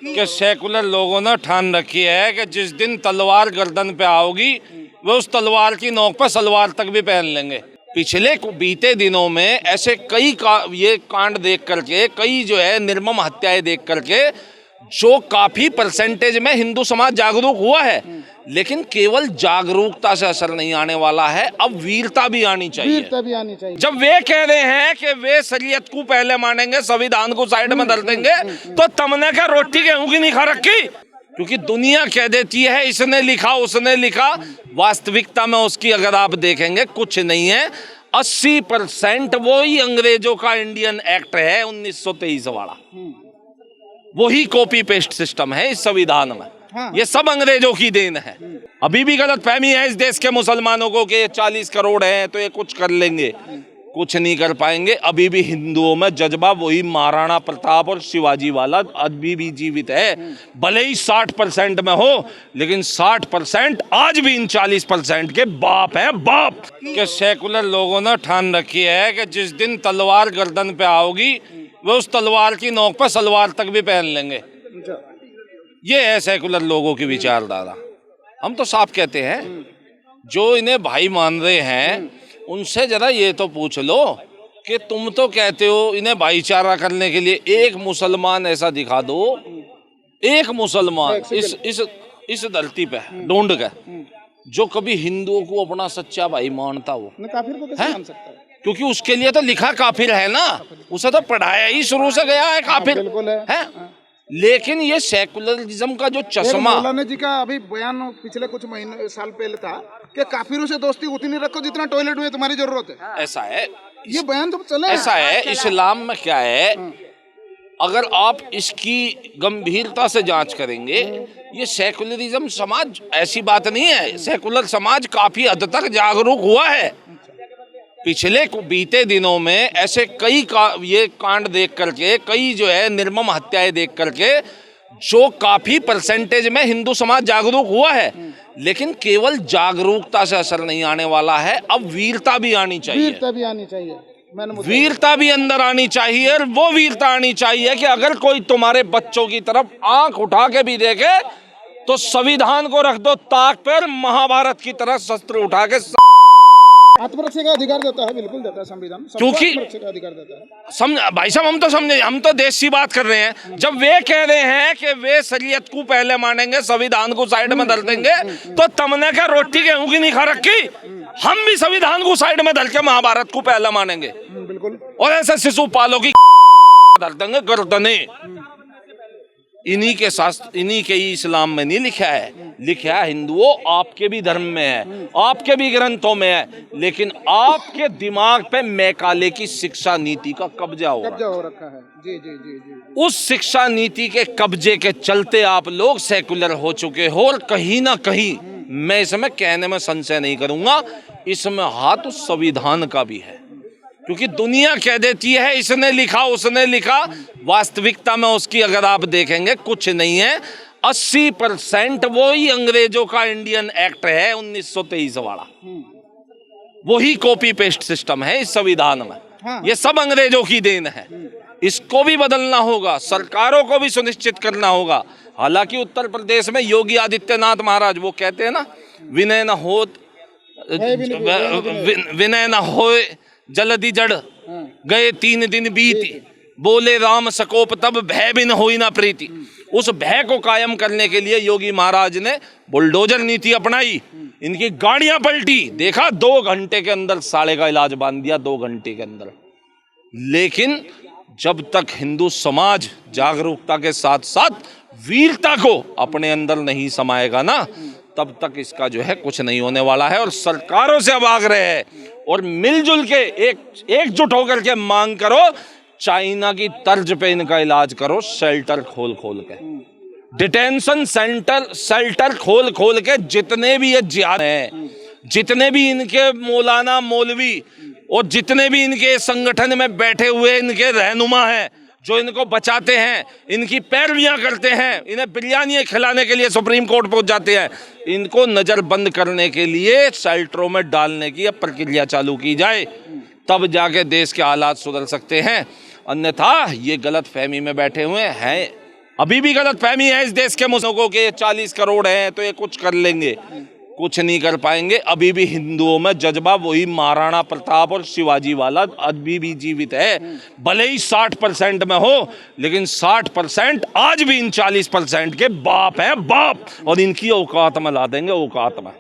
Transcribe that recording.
कि सेकुलर लोगों ने ठान रखी है कि जिस दिन तलवार गर्दन पे आओगी वो उस तलवार की नोक पर सलवार तक भी पहन लेंगे। पिछले बीते दिनों में ऐसे कई ये कांड देख करके, कई जो है निर्मम हत्याएं देख करके जो काफी परसेंटेज में हिंदू समाज जागरूक हुआ है, लेकिन केवल जागरूकता से असर नहीं आने वाला है, अब वीरता भी आनी चाहिए। वीरता भी आनी चाहिए। जब वे कह रहे हैं कि वे शरीयत को पहले मानेंगे, संविधान को साइड में धर देंगे, तो तुमने क्या रोटी गेहूं की नहीं खा रखी? क्योंकि दुनिया कह देती है इसने लिखा उसने लिखा, वास्तविकता में उसकी अगर आप देखेंगे कुछ नहीं है। 80% वही अंग्रेजों का इंडियन एक्ट है 1923 वाला, वही कॉपी पेस्ट सिस्टम है इस संविधान में। हाँ। ये सब अंग्रेजों की देन है। अभी भी गलत फहमी है इस देश के मुसलमानों को कि 40 करोड़ हैं तो ये कुछ कर लेंगे, कुछ नहीं कर पाएंगे। अभी भी हिंदुओं में जज्बा वही महाराणा प्रताप और शिवाजी वाला अभी भी जीवित है। भले ही 60% में हो, लेकिन 60% आज भी इन 40% के बाप हैं, बाप के। सेकुलर लोगों ने ठान रखी है कि जिस दिन तलवार गर्दन पे आओगी वो उस तलवार की नोक पर सलवार तक भी पहन लेंगे। ये है सेकुलर लोगों की विचारधारा। हम तो साफ कहते हैं, जो इन्हें भाई मान रहे हैं उनसे जरा ये तो पूछ लो कि तुम तो कहते हो इन्हें भाईचारा करने के लिए, एक मुसलमान ऐसा दिखा दो, एक मुसलमान इस धरती पे ढूंढ के जो कभी हिंदुओं को अपना सच्चा भाई मानता हो। काफिर को कैसे मान सकता है? क्योंकि उसके लिए तो लिखा काफिर है ना, उसे तो पढ़ाया ही शुरू से गया है काफिर। बिल्कुल है। लेकिन ये सेकुलरिज्म का जो चश्मा, मौलाना जी का अभी बयान पिछले कुछ महीने साल पहले था कि काफिरों से दोस्ती उतनी रखो जितना टॉयलेट में तुम्हारी जरूरत है। ऐसा है, ये बयान तो चले। ऐसा है इस्लाम में क्या है, अगर आप इसकी गंभीरता से जांच करेंगे, ये सेकुलरिज्म समाज ऐसी बात नहीं है। सेकुलर समाज काफी हद तक जागरूक हुआ है। पिछले बीते दिनों में ऐसे कई ये कांड देख करके, कई जो है निर्मम हत्याएं देख करके जो काफी परसेंटेज में हिंदू समाज जागरूक हुआ है, लेकिन केवल जागरूकता से असर नहीं आने वाला है, अब वीरता भी आनी चाहिए। वीरता भी आनी चाहिए। वीरता भी अंदर आनी चाहिए, और वो वीरता आनी चाहिए कि अगर कोई तुम्हारे बच्चों की तरफ आंख उठा के भी देखे तो संविधान को रख दो ताक पर, महाभारत की तरह शस्त्र उठा के। आत्मरक्षा का अधिकार देता है, बिल्कुल देता है संविधान, क्योंकि अधिकार देता है। भाई साहब हम तो समझे, हम तो देश की बात कर रहे हैं। जब वे कह रहे हैं कि वे शरीयत को पहले मानेंगे, संविधान को साइड में धर देंगे, तो तुमने क्या रोटी गेहूं की नहीं खा रखी? हम भी संविधान को साइड में धर के महाभारत को पहले मानेंगे, बिल्कुल। और ऐसे शिशुपालों की धर देंगे गर्दने। इन्हीं के शास्त्र, इन्हीं के ही इस्लाम में नहीं लिखा है, लिखा है हिंदुओं आपके भी धर्म में है, आपके भी ग्रंथों में है, लेकिन आपके दिमाग पे मैकाले की शिक्षा नीति का कब्जा हो रखा है। जी जी जी जी। उस शिक्षा नीति के कब्जे के चलते आप लोग सेकुलर हो चुके हो, और कहीं ना कहीं मैं इसमें कहने में संशय नहीं करूंगा, इसमें हाथ उस संविधान का भी है। क्योंकि दुनिया कह देती है इसने लिखा उसने लिखा, वास्तविकता में उसकी अगर आप देखेंगे कुछ नहीं है। 80% वही अंग्रेजों का इंडियन एक्ट है 1923 वाला, वही कॉपी पेस्ट सिस्टम है इस संविधान में। हाँ। ये सब अंग्रेजों की देन है। इसको भी बदलना होगा, सरकारों को भी सुनिश्चित करना होगा। हालांकि उत्तर प्रदेश में योगी आदित्यनाथ महाराज वो कहते हैं ना, विनय न हो विनय न हो जल्दी जड़ गए 3 दिन बीती, बोले राम सकोप तब भय बिन होई ना प्रीति। उस भय को कायम करने के लिए योगी महाराज ने बुलडोजर नीति अपनाई, इनकी गाड़ियां पलटी, देखा 2 घंटे के अंदर साले का इलाज बांध दिया, 2 घंटे के अंदर। लेकिन जब तक हिंदू समाज जागरूकता के साथ साथ वीरता को अपने अंदर नहीं समाएगा ना, तब तक इसका जो है कुछ नहीं होने वाला है। और सरकारों से अब आग्रह है, और मिलजुल के एकजुट होकर के मांग करो, चाइना की तर्ज पे इनका इलाज करो, शेल्टर खोल खोल के, डिटेंशन शेल्टर खोल खोल के। जितने भी ये जिहाद हैं, जितने भी इनके मौलाना मौलवी और जितने भी इनके संगठन में बैठे हुए इनके रहनुमा हैं, जो इनको बचाते हैं, इनकी पैरवियां करते हैं, इन्हें बिरयानी खिलाने के लिए सुप्रीम कोर्ट पहुंच जाते हैं, इनको नजरबंद करने के लिए शेल्टरों में डालने की अब प्रक्रिया चालू की जाए, तब जाके देश के हालात सुधर सकते हैं। अन्यथा ये गलत फहमी में बैठे हुए हैं, अभी भी गलत फहमी है इस देश के मुसलमानों के 40 करोड़ हैं तो ये कुछ कर लेंगे, कुछ नहीं कर पाएंगे। अभी भी हिंदुओं में जज्बा वही महाराणा प्रताप और शिवाजी वाला अभी भी जीवित है। भले ही 60% में हो, लेकिन 60% आज भी इन 40% के बाप है बाप, और इनकी औकात में ला देंगे, औकात में।